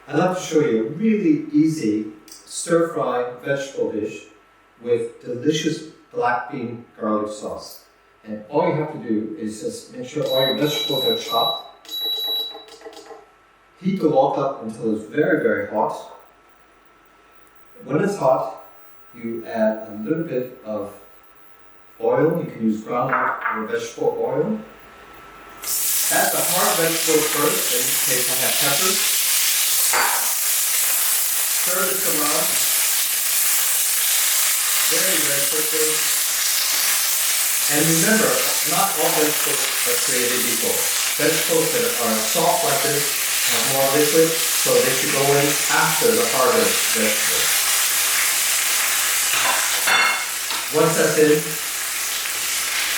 I'd like to show you a really easy stir-fry vegetable dish with delicious black bean garlic sauce. And all you have to do is just make sure all your vegetables are chopped. Heat the wok up until it's very, very hot. When it's hot, you add a little bit of oil. You can use groundnut or vegetable oil. Add the hard vegetables first. In this case, I have peppers. Stir this around very, very quickly. And remember, not all vegetables are created equal. Vegetables that are soft like this have more liquid, so they should go in after the harder vegetables. Once that's in,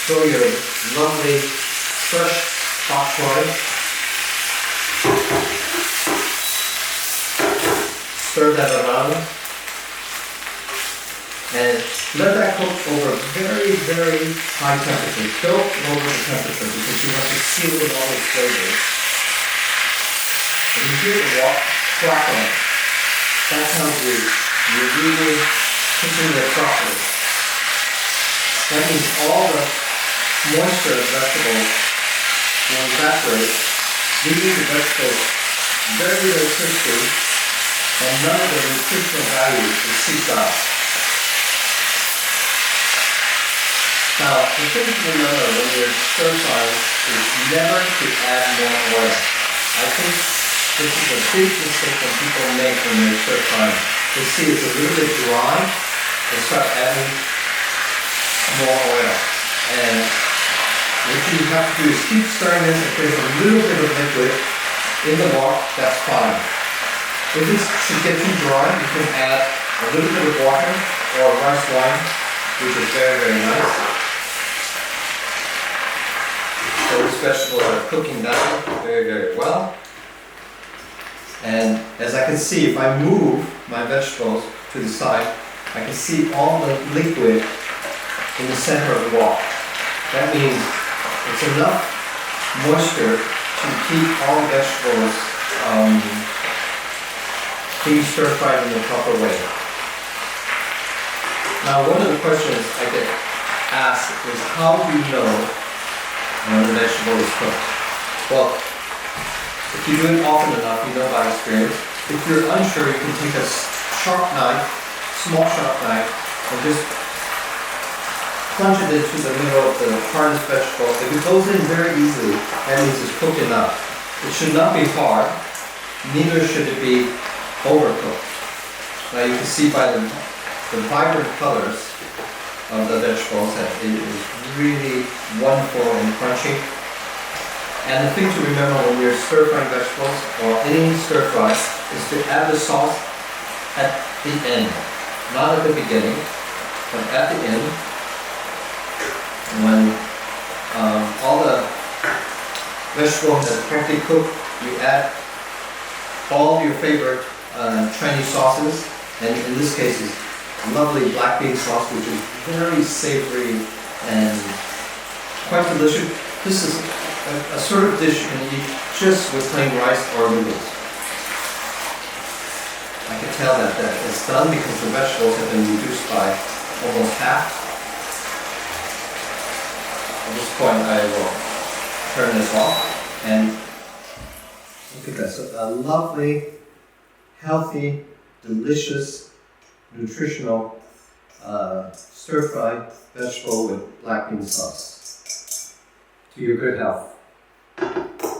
throw your lovely fresh bok choy. Stir that around and let that cook over very, very high temperature. Don't lower the temperature because you have to seal with all those flavors. And you hear the wok crackling. That's how you're really cooking it properly. That means all the moisture of the vegetables will evaporate, leaving the vegetables very, very crispy, and none of the nutritional value is seeped out. Now, the thing to remember when you're stir frying is never to add more oil. I think this is a big mistake that people make when they're stir frying. They see it's a little bit dry, they start adding more oil. And what you have to do is keep stirring this. If there's a little bit of liquid in the wok, that's fine. If it should get too dry, you can add a little bit of water or rice wine, which is very, very nice. Those vegetables are cooking down very, very well. And as I can see, if I move my vegetables to the side, I can see all the liquid in the center of the wok. That means it's enough moisture to keep all the vegetables being stir-fried in the proper way. Now, one of the questions I get asked is, how do you know when the vegetable is cooked? Well, if you do it often enough, you know by experience. If you're unsure, you can take a sharp knife, small sharp knife, and just plunge it into the middle of the hardest vegetable. If it goes in very easily, that means it's cooked enough. It should not be hard, neither should it be overcooked. Now you can see by the vibrant colors of the vegetables that it is really wonderful and crunchy. And the thing to remember when you're stir-frying vegetables, or any stir-fry, is to add the sauce at the end. Not at the beginning, but at the end. When all the vegetables are correctly cooked, you add all your favorite Chinese sauces, and in this case is lovely black bean sauce, which is very savory and quite delicious. This is a sort of dish you can eat just with plain rice or noodles. I can tell that it's done because the vegetables have been reduced by almost half. At this point I will turn this off, and look at this, a lovely, healthy, delicious, nutritional stir-fried vegetable with black bean sauce. To your good health.